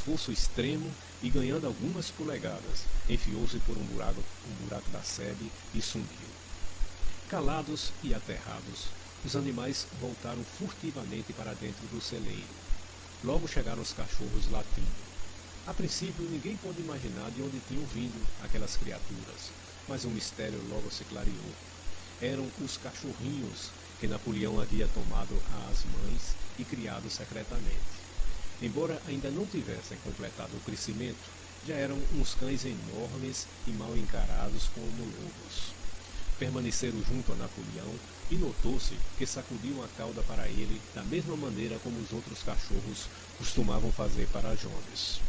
esforço extremo e ganhando algumas polegadas, enfiou-se por um buraco da sebe e sumiu. Calados e aterrados, os animais voltaram furtivamente para dentro do celeiro. Logo chegaram os cachorros latindo. A princípio, ninguém pôde imaginar de onde tinham vindo aquelas criaturas, mas o mistério logo se clareou. Eram os cachorrinhos que Napoleão havia tomado às mães e criado secretamente. Embora ainda não tivessem completado o crescimento, já eram uns cães enormes e mal encarados como lobos. Permaneceram junto a Napoleão e notou-se que sacudiam a cauda para ele da mesma maneira como os outros cachorros costumavam fazer para Jones.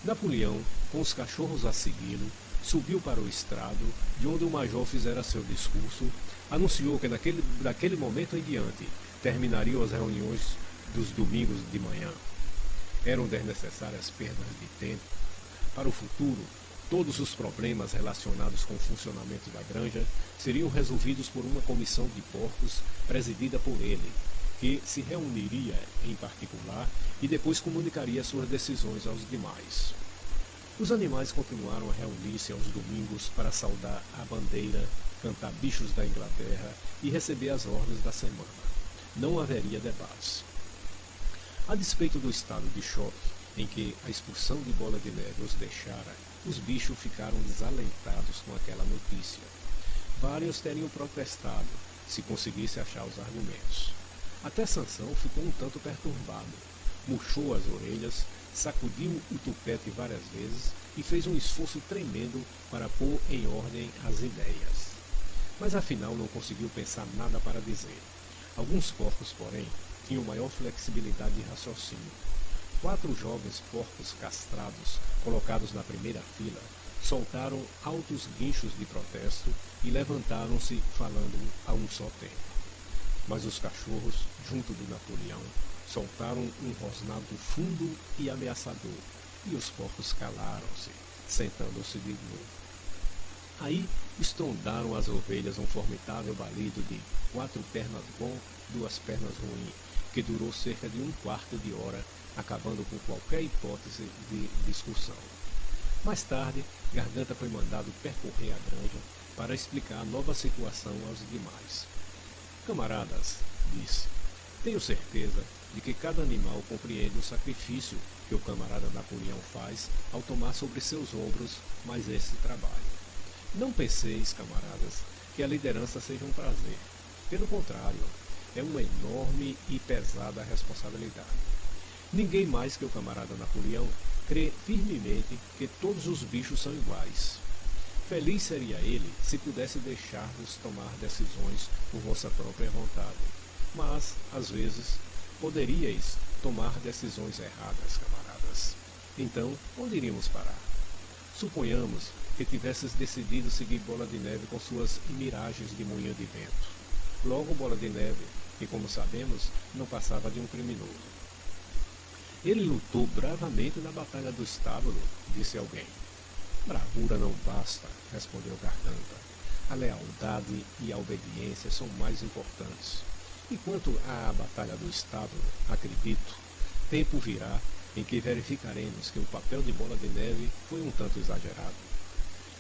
Napoleão, com os cachorros a segui-lo, subiu para o estrado, de onde o major fizera seu discurso, anunciou que daquele momento em diante terminariam as reuniões dos domingos de manhã. Eram desnecessárias perdas de tempo. Para o futuro, todos os problemas relacionados com o funcionamento da granja seriam resolvidos por uma comissão de porcos presidida por ele, que se reuniria em particular e depois comunicaria suas decisões aos demais. Os animais continuaram a reunir-se aos domingos para saudar a bandeira, cantar bichos da Inglaterra e receber as ordens da semana. Não haveria debates. A despeito do estado de choque em que a expulsão de Bola de Neve os deixara, os bichos ficaram desalentados com aquela notícia. Vários teriam protestado, se conseguisse achar os argumentos. Até Sansão ficou um tanto perturbado. Murchou as orelhas, sacudiu o tupete várias vezes e fez um esforço tremendo para pôr em ordem as ideias. Mas afinal não conseguiu pensar nada para dizer. Alguns porcos, porém, tinham maior flexibilidade de raciocínio. 4 jovens porcos castrados, colocados na primeira fila, soltaram altos guinchos de protesto e levantaram-se falando a um só tempo. Mas os cachorros, junto do Napoleão, soltaram um rosnado fundo e ameaçador, e os porcos calaram-se, sentando-se de novo. Aí estrondaram as ovelhas um formidável balido de 4 pernas bom, 2 pernas ruim, que durou cerca de 1/4 de hora, acabando com qualquer hipótese de discussão. Mais tarde, Garganta foi mandado percorrer a granja para explicar a nova situação aos demais. Camaradas, disse, tenho certeza de que cada animal compreende o sacrifício que o camarada Napoleão faz ao tomar sobre seus ombros mais esse trabalho. Não penseis, camaradas, que a liderança seja um prazer. Pelo contrário, é uma enorme e pesada responsabilidade. Ninguém mais que o camarada Napoleão crê firmemente que todos os bichos são iguais. Feliz seria ele se pudesse deixar-vos tomar decisões por vossa própria vontade. Mas, às vezes, poderíeis tomar decisões erradas, camaradas. Então, onde iríamos parar? Suponhamos que tivesses decidido seguir Bola de Neve com suas miragens de moinho de vento. Logo Bola de Neve, que como sabemos, não passava de um criminoso. Ele lutou bravamente na Batalha do Estábulo, disse alguém. Bravura não basta, respondeu Garganta. A lealdade e a obediência são mais importantes. E quanto à Batalha do Estábulo, acredito, tempo virá em que verificaremos que o papel de Bola de Neve foi um tanto exagerado.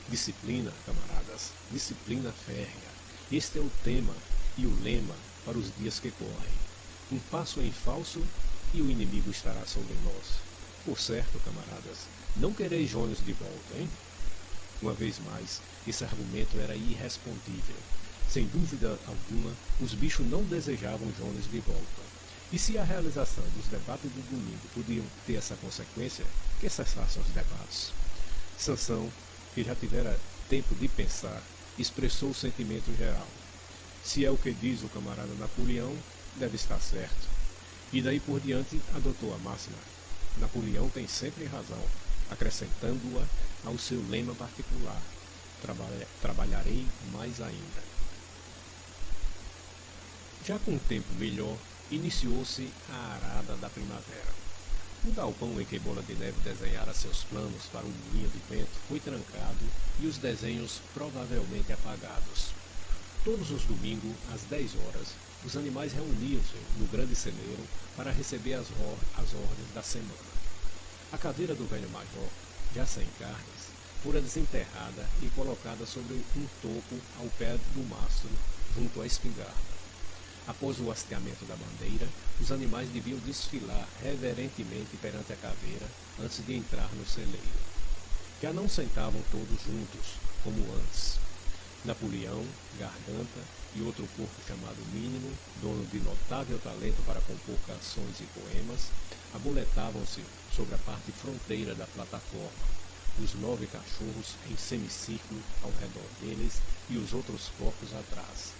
Disciplina, camaradas, disciplina férrea. Este é o tema e o lema para os dias que correm. Um passo em falso e o inimigo estará sobre nós. Por certo, camaradas, não quereis Jones de volta, hein? Uma vez mais, esse argumento era irrespondível. Sem dúvida alguma, os bichos não desejavam Jones de volta. E se a realização dos debates do domingo podiam ter essa consequência, que cessassem os debates. Sansão, que já tivera tempo de pensar, expressou o sentimento geral. Se é o que diz o camarada Napoleão, deve estar certo. E daí por diante adotou a máxima. Napoleão tem sempre razão, acrescentando-a ao seu lema particular. Trabalharei mais ainda. Já com um tempo melhor, iniciou-se a arada da primavera. O galpão em que Bola de Neve desenhara seus planos para um moinho de vento foi trancado e os desenhos provavelmente apagados. Todos os domingos, às 10 horas, os animais reuniam-se no grande celeiro para receber as ordens da semana. A caveira do velho major, já sem carnes, fora desenterrada e colocada sobre um topo ao pé do mastro, junto à espingarda. Após o hasteamento da bandeira, os animais deviam desfilar reverentemente perante a caveira antes de entrar no celeiro. Já não sentavam todos juntos, como antes. Napoleão, Garganta e outro corpo chamado Mínimo, dono de notável talento para compor canções e poemas, aboletavam-se sobre a parte fronteira da plataforma, os 9 cachorros em semicírculo ao redor deles e os outros porcos atrás.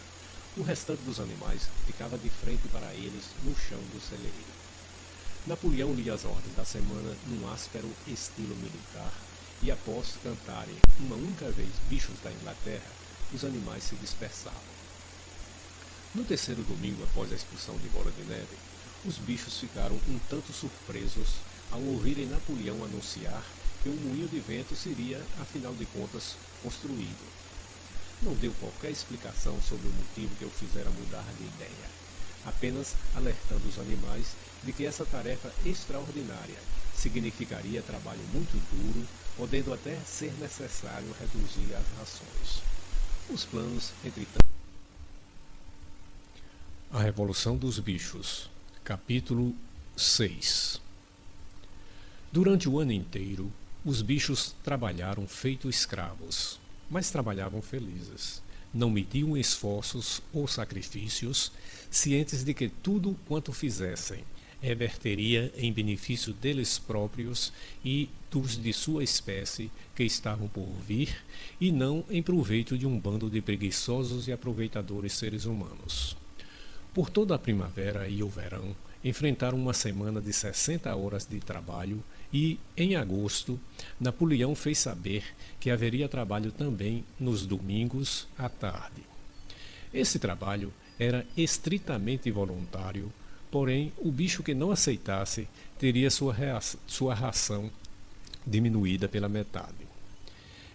O restante dos animais ficava de frente para eles no chão do celeiro. Napoleão lia as ordens da semana num áspero estilo militar e, após cantarem uma única vez Bichos da Inglaterra, os animais se dispersavam. No terceiro domingo após a expulsão de Bola de Neve, os bichos ficaram um tanto surpresos ao ouvirem Napoleão anunciar que o moinho de vento seria, afinal de contas, construído. Não deu qualquer explicação sobre o motivo que o fizera mudar de ideia, apenas alertando os animais de que essa tarefa extraordinária significaria trabalho muito duro, podendo até ser necessário reduzir as rações. Os planos, entretanto. A Revolução dos Bichos, capítulo 6. Durante o ano inteiro, os bichos trabalharam feito escravos, mas trabalhavam felizes. Não mediam esforços ou sacrifícios, cientes de que tudo quanto fizessem reverteria em benefício deles próprios e dos de sua espécie que estavam por vir, e não em proveito de um bando de preguiçosos e aproveitadores seres humanos. Por toda a primavera e o verão, enfrentaram uma semana de 60 horas de trabalho e, em agosto, Napoleão fez saber que haveria trabalho também nos domingos à tarde. Esse trabalho era estritamente voluntário, porém o bicho que não aceitasse teria sua ração diminuída pela metade.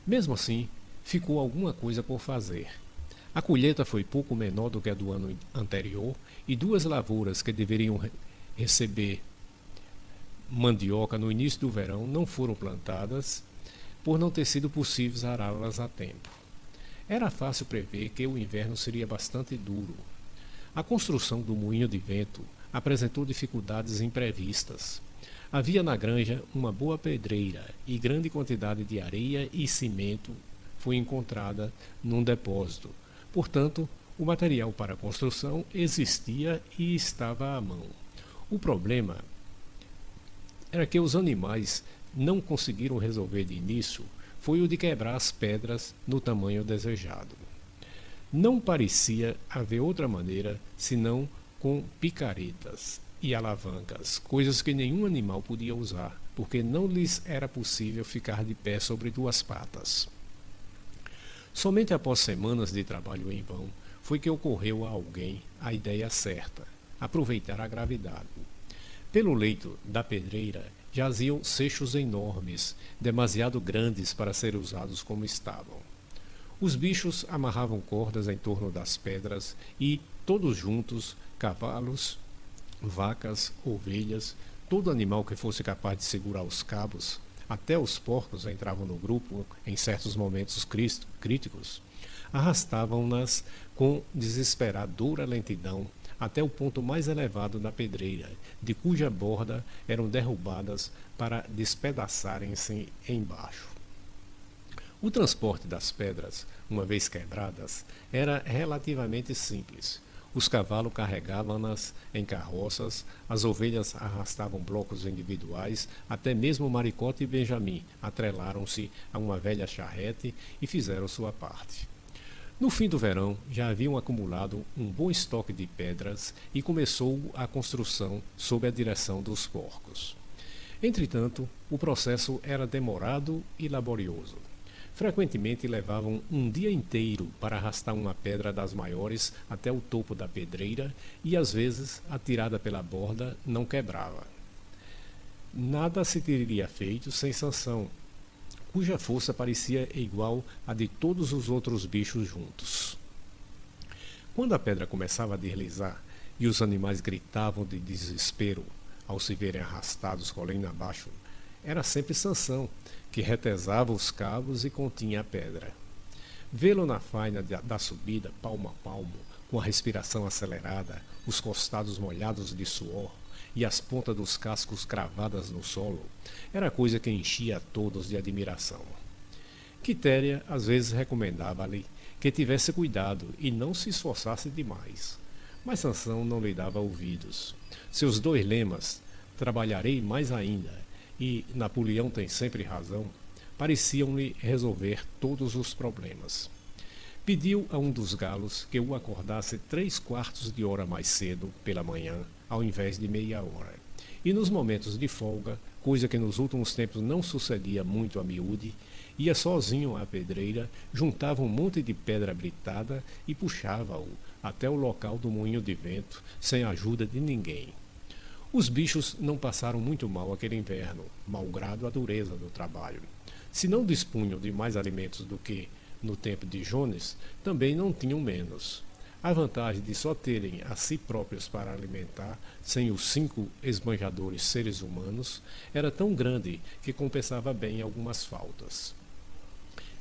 Mesmo assim, ficou alguma coisa por fazer. A colheita foi pouco menor do que a do ano anterior e 2 lavouras que deveriam receber mandioca no início do verão não foram plantadas por não ter sido possível ará-las a tempo. Era fácil prever que o inverno seria bastante duro. A construção do moinho de vento apresentou dificuldades imprevistas. Havia na granja uma boa pedreira e grande quantidade de areia e cimento foi encontrada num depósito. Portanto, o material para a construção existia e estava à mão. O problema era que os animais não conseguiram resolver de início foi o de quebrar as pedras no tamanho desejado. Não parecia haver outra maneira senão com picaretas e alavancas, coisas que nenhum animal podia usar, porque não lhes era possível ficar de pé sobre 2 patas. Somente após semanas de trabalho em vão foi que ocorreu a alguém a ideia certa: aproveitar a gravidade. Pelo leito da pedreira jaziam seixos enormes, demasiado grandes para serem usados como estavam. Os bichos amarravam cordas em torno das pedras e, todos juntos, cavalos, vacas, ovelhas, todo animal que fosse capaz de segurar os cabos, até os porcos entravam no grupo em certos momentos críticos, arrastavam-nas com desesperadora lentidão até o ponto mais elevado da pedreira, de cuja borda eram derrubadas para despedaçarem-se embaixo. O transporte das pedras, uma vez quebradas, era relativamente simples. Os cavalos carregavam-nas em carroças, as ovelhas arrastavam blocos individuais, até mesmo Maricote e Benjamin atrelaram-se a uma velha charrete e fizeram sua parte. No fim do verão, já haviam acumulado um bom estoque de pedras e começou a construção sob a direção dos porcos. Entretanto, o processo era demorado e laborioso. Frequentemente levavam um dia inteiro para arrastar uma pedra das maiores até o topo da pedreira e, às vezes, atirada pela borda, não quebrava. Nada se teria feito sem Sansão, cuja força parecia igual à de todos os outros bichos juntos. Quando a pedra começava a deslizar e os animais gritavam de desespero ao se verem arrastados colina abaixo, era sempre Sansão, que retesava os cabos e continha a pedra. Vê-lo na faina da subida, palmo a palmo, com a respiração acelerada, os costados molhados de suor e as pontas dos cascos cravadas no solo, era coisa que enchia a todos de admiração. Quitéria às vezes recomendava-lhe que tivesse cuidado e não se esforçasse demais. Mas Sansão não lhe dava ouvidos. Seus dois lemas, trabalharei mais ainda, e Napoleão tem sempre razão, pareciam-lhe resolver todos os problemas. Pediu a um dos galos que o acordasse 3/4 de hora mais cedo, pela manhã, ao invés de meia hora. E nos momentos de folga, coisa que nos últimos tempos não sucedia muito a miúde, ia sozinho à pedreira, juntava um monte de pedra britada e puxava-o até o local do moinho de vento, sem a ajuda de ninguém. Os bichos não passaram muito mal aquele inverno, malgrado a dureza do trabalho. Se não dispunham de mais alimentos do que no tempo de Jones, também não tinham menos. A vantagem de só terem a si próprios para alimentar, sem os 5 esbanjadores seres humanos, era tão grande que compensava bem algumas faltas.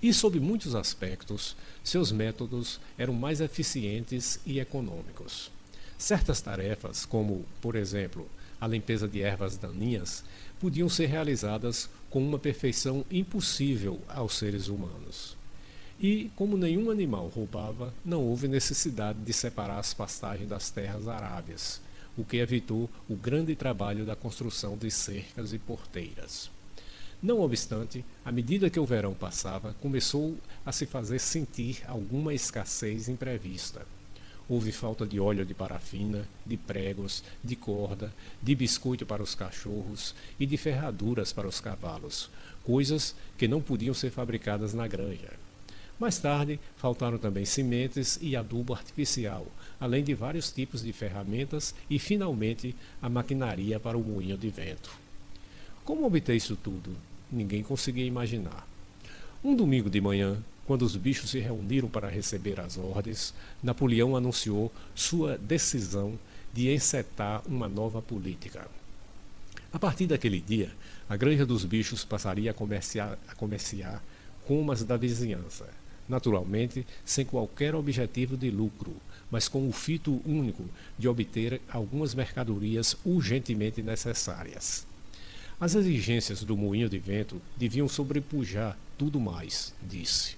E, sob muitos aspectos, seus métodos eram mais eficientes e econômicos. Certas tarefas, como, por exemplo, a limpeza de ervas daninhas, podiam ser realizadas com uma perfeição impossível aos seres humanos. E, como nenhum animal roubava, não houve necessidade de separar as pastagens das terras arábias, o que evitou o grande trabalho da construção de cercas e porteiras. Não obstante, à medida que o verão passava, começou a se fazer sentir alguma escassez imprevista. Houve falta de óleo de parafina, de pregos, de corda, de biscoito para os cachorros e de ferraduras para os cavalos, coisas que não podiam ser fabricadas na granja. Mais tarde, faltaram também sementes e adubo artificial, além de vários tipos de ferramentas e, finalmente, a maquinaria para o moinho de vento. Como obter isso tudo? Ninguém conseguia imaginar. Um domingo de manhã, quando os bichos se reuniram para receber as ordens, Napoleão anunciou sua decisão de encetar uma nova política. A partir daquele dia, a granja dos bichos passaria a comerciar com as da vizinhança, naturalmente sem qualquer objetivo de lucro, mas com o fito único de obter algumas mercadorias urgentemente necessárias. As exigências do moinho de vento deviam sobrepujar tudo mais, disse.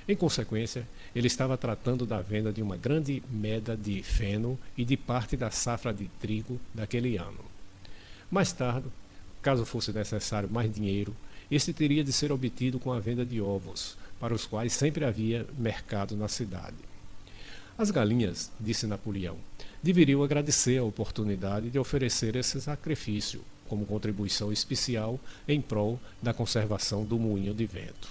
Em consequência, ele estava tratando da venda de uma grande meda de feno e de parte da safra de trigo daquele ano. Mais tarde, caso fosse necessário mais dinheiro, este teria de ser obtido com a venda de ovos, para os quais sempre havia mercado na cidade. As galinhas, disse Napoleão, deveriam agradecer a oportunidade de oferecer esse sacrifício, como contribuição especial em prol da conservação do moinho de vento.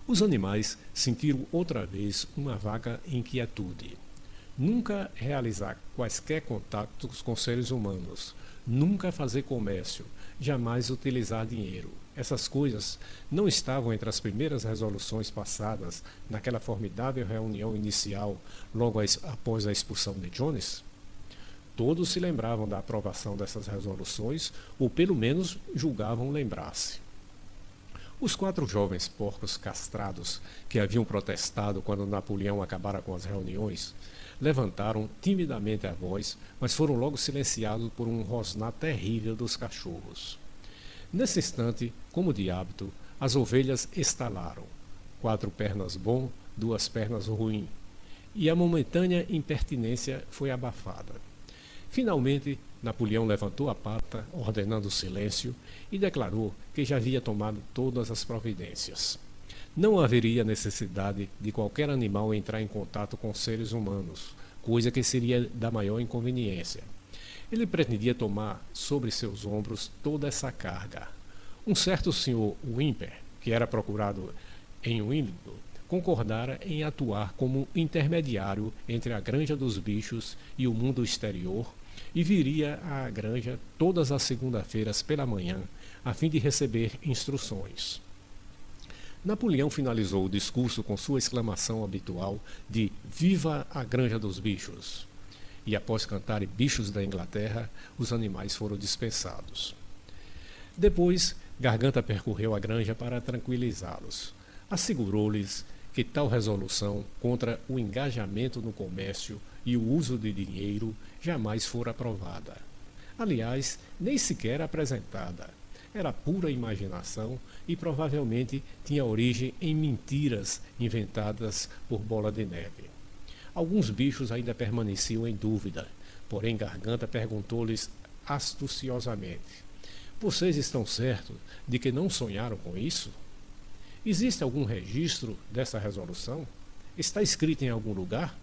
Os animais sentiram outra vez uma vaga inquietude. Nunca realizar quaisquer contatos com seres humanos, nunca fazer comércio, jamais utilizar dinheiro. Essas coisas não estavam entre as primeiras resoluções passadas naquela formidável reunião inicial logo após a expulsão de Jones? Todos se lembravam da aprovação dessas resoluções, ou pelo menos julgavam lembrar-se. Os 4 jovens porcos castrados que haviam protestado quando Napoleão acabara com as reuniões, levantaram timidamente a voz, mas foram logo silenciados por um rosnar terrível dos cachorros. Nesse instante, como de hábito, as ovelhas estalaram. 4 pernas bom, 2 pernas ruim. E a momentânea impertinência foi abafada. Finalmente, Napoleão levantou a pata, ordenando silêncio, e declarou que já havia tomado todas as providências. Não haveria necessidade de qualquer animal entrar em contato com seres humanos, coisa que seria da maior inconveniência. Ele pretendia tomar sobre seus ombros toda essa carga. Um certo senhor Whymper, que era procurado em Wimbledon, concordara em atuar como intermediário entre a granja dos bichos e o mundo exterior e viria à granja todas as segundas-feiras pela manhã, a fim de receber instruções. Napoleão finalizou o discurso com sua exclamação habitual de "Viva a granja dos bichos!" E após cantarem Bichos da Inglaterra, os animais foram dispensados. Depois, Garganta percorreu a granja para tranquilizá-los. Assegurou-lhes que tal resolução contra o engajamento no comércio e o uso de dinheiro jamais fora aprovada. Aliás, nem sequer apresentada. Era pura imaginação e provavelmente tinha origem em mentiras inventadas por Bola de Neve. Alguns bichos ainda permaneciam em dúvida, porém Garganta perguntou-lhes astuciosamente: "Vocês estão certos de que não sonharam com isso? Existe algum registro dessa resolução? Está escrito em algum lugar?"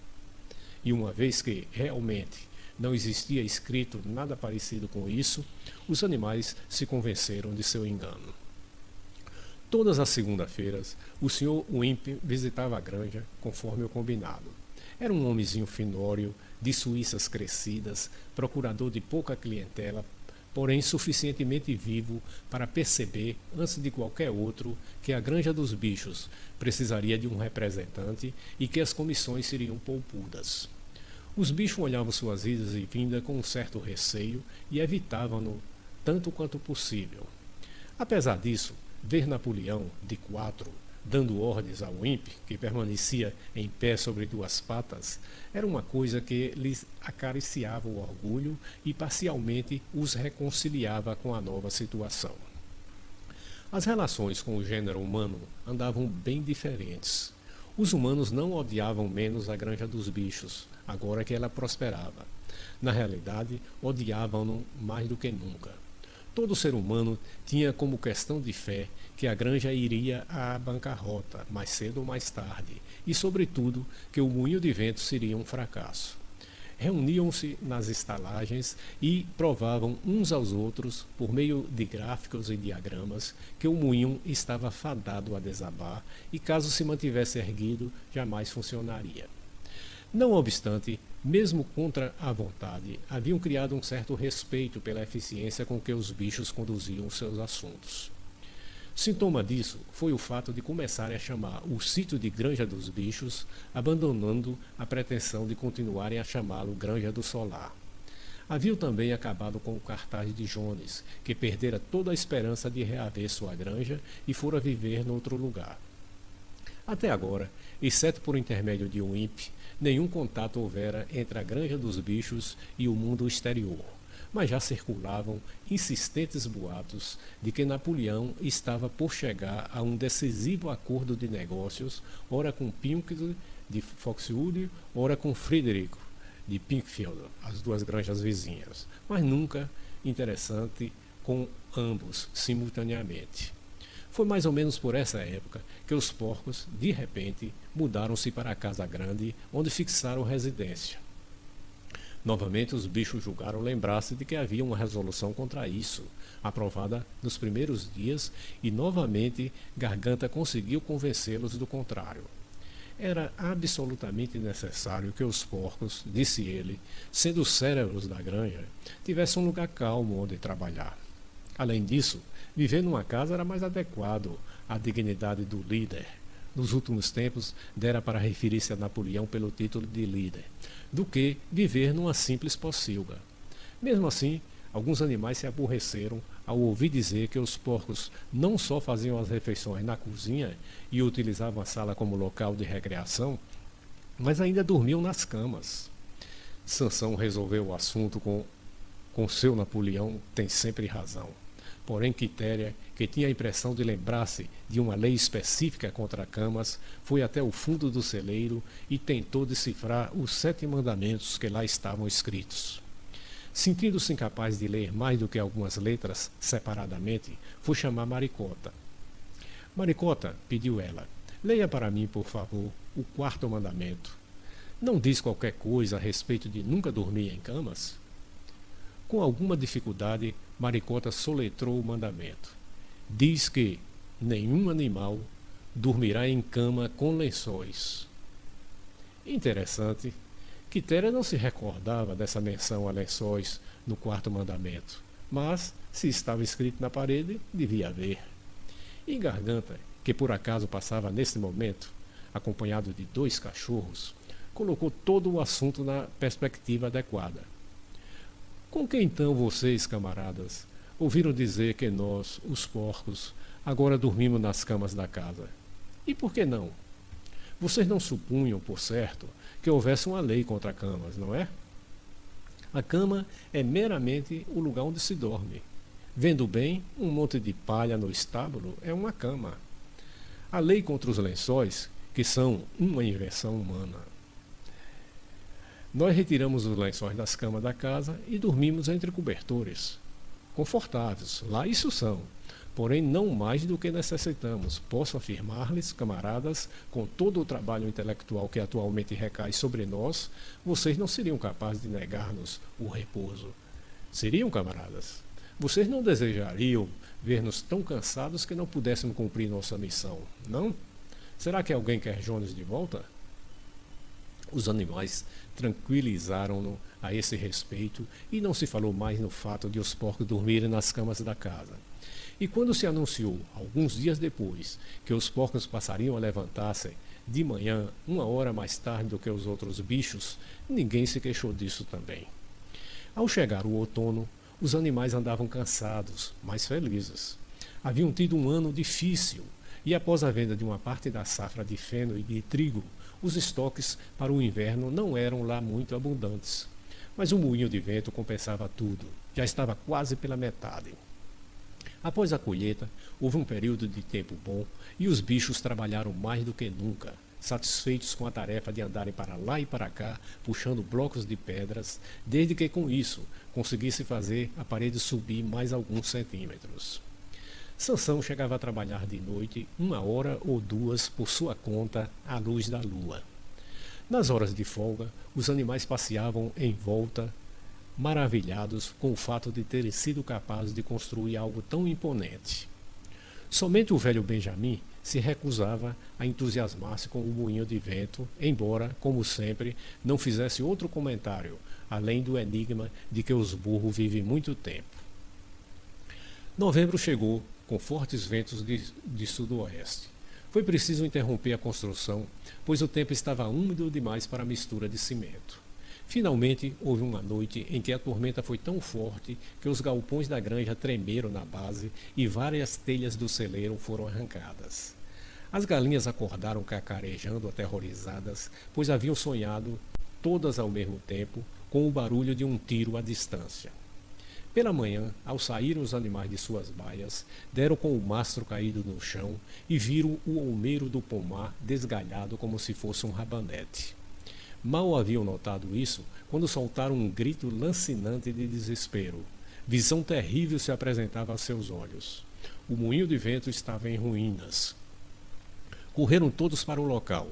E uma vez que realmente não existia escrito nada parecido com isso, os animais se convenceram de seu engano. Todas as segundas-feiras, o Sr. Wimp visitava a granja, conforme o combinado. Era um homenzinho finório, de suíças crescidas, procurador de pouca clientela, porém suficientemente vivo para perceber, antes de qualquer outro, que a Granja dos Bichos precisaria de um representante e que as comissões seriam poupudas. Os bichos olhavam suas idas e vindas com um certo receio e evitavam-no tanto quanto possível. Apesar disso, ver Napoleão, de 4, dando ordens ao Imp, que permanecia em pé sobre 2 patas, era uma coisa que lhes acariciava o orgulho e parcialmente os reconciliava com a nova situação. As relações com o gênero humano andavam bem diferentes. Os humanos não odiavam menos a Granja dos Bichos, agora que ela prosperava. Na realidade, odiavam-no mais do que nunca. Todo ser humano tinha como questão de fé que a granja iria à bancarrota, mais cedo ou mais tarde, e, sobretudo, que o moinho de vento seria um fracasso. Reuniam-se nas estalagens e provavam uns aos outros, por meio de gráficos e diagramas, que o moinho estava fadado a desabar e, caso se mantivesse erguido, jamais funcionaria. Não obstante, mesmo contra a vontade, haviam criado um certo respeito pela eficiência com que os bichos conduziam seus assuntos. Sintoma disso foi o fato de começarem a chamar o sítio de Granja dos Bichos, abandonando a pretensão de continuarem a chamá-lo Granja do Solar. Haviam também acabado com o cartaz de Jones, que perdera toda a esperança de reaver sua granja e fora viver noutro lugar. Até agora, exceto por intermédio de um imp, nenhum contato houvera entre a Granja dos Bichos e o mundo exterior, mas já circulavam insistentes boatos de que Napoleão estava por chegar a um decisivo acordo de negócios, ora com Pinckney de Foxwood, ora com Frederico de Pinkfield, as 2 granjas vizinhas, mas nunca interessante com ambos simultaneamente. Foi mais ou menos por essa época que os porcos, de repente, mudaram-se para a Casa Grande, onde fixaram residência. Novamente os bichos julgaram lembrar-se de que havia uma resolução contra isso, aprovada nos primeiros dias, e novamente Garganta conseguiu convencê-los do contrário. Era absolutamente necessário que os porcos, disse ele, sendo os cérebros da granja, tivessem um lugar calmo onde trabalhar. Além disso, viver numa casa era mais adequado à dignidade do líder. Nos últimos tempos, dera para referir-se a Napoleão pelo título de líder, do que viver numa simples pocilga. Mesmo assim, alguns animais se aborreceram ao ouvir dizer que os porcos não só faziam as refeições na cozinha e utilizavam a sala como local de recreação, mas ainda dormiam nas camas. Sansão resolveu o assunto com seu Napoleão tem sempre razão. Porém, Quitéria, que tinha a impressão de lembrar-se de uma lei específica contra camas, foi até o fundo do celeiro e tentou decifrar os 7 mandamentos que lá estavam escritos. Sentindo-se incapaz de ler mais do que algumas letras separadamente, foi chamar Maricota. Maricota, pediu ela, leia para mim, por favor, o 4º mandamento. Não diz qualquer coisa a respeito de nunca dormir em camas? Com alguma dificuldade, Maricota soletrou o mandamento. Diz que nenhum animal dormirá em cama com lençóis. Interessante. Quitéria não se recordava dessa menção a lençóis no 4º mandamento, mas, se estava escrito na parede, devia haver. E Garganta, que por acaso passava nesse momento, acompanhado de 2 cachorros, colocou todo o assunto na perspectiva adequada. Com que então vocês, camaradas, ouviram dizer que nós, os porcos, agora dormimos nas camas da casa. E por que não? Vocês não supunham, por certo, que houvesse uma lei contra camas, não é? A cama é meramente o lugar onde se dorme. Vendo bem, um monte de palha no estábulo é uma cama. A lei contra os lençóis, que são uma invenção humana. Nós retiramos os lençóis das camas da casa e dormimos entre cobertores. Confortáveis, lá isso são, porém não mais do que necessitamos. Posso afirmar-lhes, camaradas, com todo o trabalho intelectual que atualmente recai sobre nós, vocês não seriam capazes de negar-nos o repouso. Seriam, camaradas? Vocês não desejariam ver-nos tão cansados que não pudéssemos cumprir nossa missão, não? Será que alguém quer Jones de volta? Os animais tranquilizaram-no a esse respeito e não se falou mais no fato de os porcos dormirem nas camas da casa. E quando se anunciou, alguns dias depois, que os porcos passariam a levantar-se de manhã, 1 hora mais tarde do que os outros bichos, ninguém se queixou disso também. Ao chegar o outono, os animais andavam cansados, mas felizes. Haviam tido um ano difícil, e após a venda de uma parte da safra de feno e de trigo, os estoques para o inverno não eram lá muito abundantes. Mas o moinho de vento compensava tudo, já estava quase pela metade. Após a colheita, houve um período de tempo bom e os bichos trabalharam mais do que nunca, satisfeitos com a tarefa de andarem para lá e para cá, puxando blocos de pedras, desde que com isso conseguisse fazer a parede subir mais alguns centímetros. Sansão chegava a trabalhar de noite, 1 hora ou 2 por sua conta, à luz da lua. Nas horas de folga, os animais passeavam em volta, maravilhados com o fato de terem sido capazes de construir algo tão imponente. Somente o velho Benjamin se recusava a entusiasmar-se com o moinho de vento, embora, como sempre, não fizesse outro comentário, além do enigma de que os burros vivem muito tempo. Novembro chegou, com fortes ventos de sudoeste. Foi preciso interromper a construção, pois o tempo estava úmido demais para a mistura de cimento. Finalmente, houve uma noite em que a tormenta foi tão forte que os galpões da granja tremeram na base e várias telhas do celeiro foram arrancadas. As galinhas acordaram cacarejando aterrorizadas, pois haviam sonhado, todas ao mesmo tempo, com o barulho de um tiro à distância. Pela manhã, ao saírem os animais de suas baias, deram com o mastro caído no chão e viram o olmeiro do pomar desgalhado como se fosse um rabanete. Mal haviam notado isso, quando soltaram um grito lancinante de desespero. Visão terrível se apresentava a seus olhos. O moinho de vento estava em ruínas. Correram todos para o local.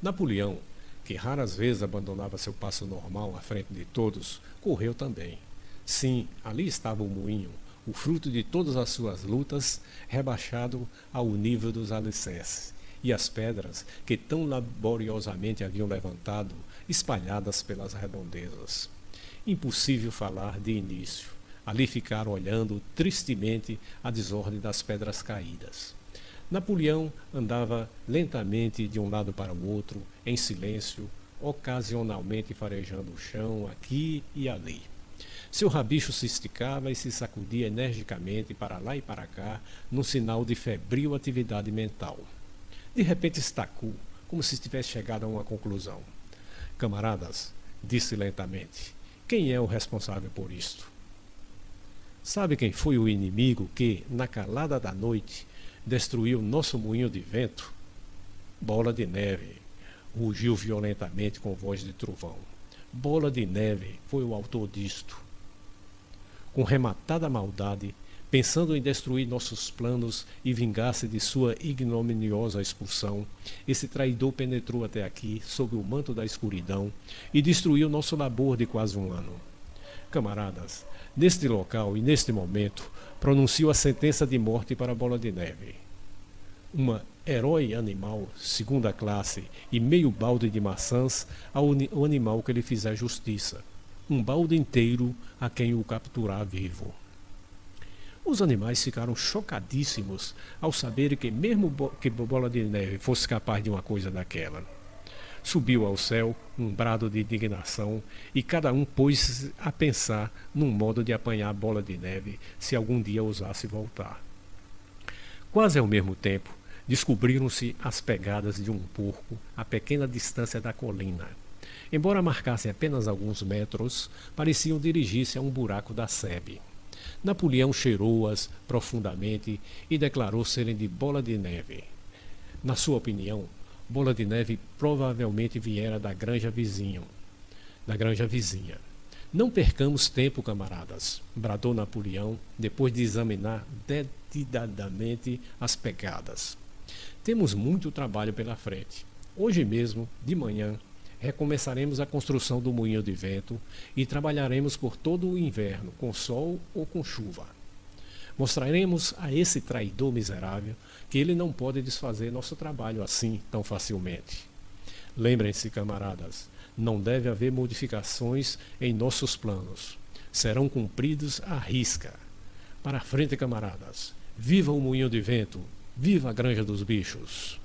Napoleão, que raras vezes abandonava seu passo normal à frente de todos, correu também. Sim, ali estava o moinho, o fruto de todas as suas lutas, rebaixado ao nível dos alicerces, e as pedras que tão laboriosamente haviam levantado, espalhadas pelas redondezas. Impossível falar de início. Ali ficaram olhando tristemente a desordem das pedras caídas. Napoleão andava lentamente de um lado para o outro, em silêncio, ocasionalmente farejando o chão aqui e ali. Seu rabicho se esticava e se sacudia energicamente para lá e para cá, num sinal de febril atividade mental. De repente estacou, como se tivesse chegado a uma conclusão. Camaradas, disse lentamente, quem é o responsável por isto? Sabe quem foi o inimigo que, na calada da noite, destruiu nosso moinho de vento? Bola de Neve, rugiu violentamente com voz de trovão. Bola de Neve foi o autor disto. Com rematada maldade, pensando em destruir nossos planos e vingar-se de sua ignominiosa expulsão, esse traidor penetrou até aqui, sob o manto da escuridão, e destruiu nosso labor de quase um ano. Camaradas, neste local e neste momento, pronuncio a sentença de morte para a Bola de Neve. Uma herói animal, segunda classe, e meio balde de maçãs ao animal que lhe fizer justiça. Um balde inteiro a quem o capturar vivo. Os animais ficaram chocadíssimos ao saberem que mesmo que Bola de Neve fosse capaz de uma coisa daquela. Subiu ao céu um brado de indignação e cada um pôs-se a pensar num modo de apanhar a bola de neve se algum dia ousasse voltar. Quase ao mesmo tempo, descobriram-se as pegadas de um porco a pequena distância da colina. Embora marcassem apenas alguns metros, pareciam dirigir-se a um buraco da sebe. Napoleão cheirou-as profundamente e declarou serem de bola de neve. Na sua opinião, bola de neve provavelmente viera da granja vizinha. Não percamos tempo, camaradas, bradou Napoleão, depois de examinar detidamente as pegadas. Temos muito trabalho pela frente. Hoje mesmo, de manhã, recomeçaremos a construção do moinho de vento e trabalharemos por todo o inverno, com sol ou com chuva. Mostraremos a esse traidor miserável que ele não pode desfazer nosso trabalho assim tão facilmente. Lembrem-se, camaradas, não deve haver modificações em nossos planos. Serão cumpridos à risca. Para a frente, camaradas. Viva o moinho de vento! Viva a Granja dos Bichos!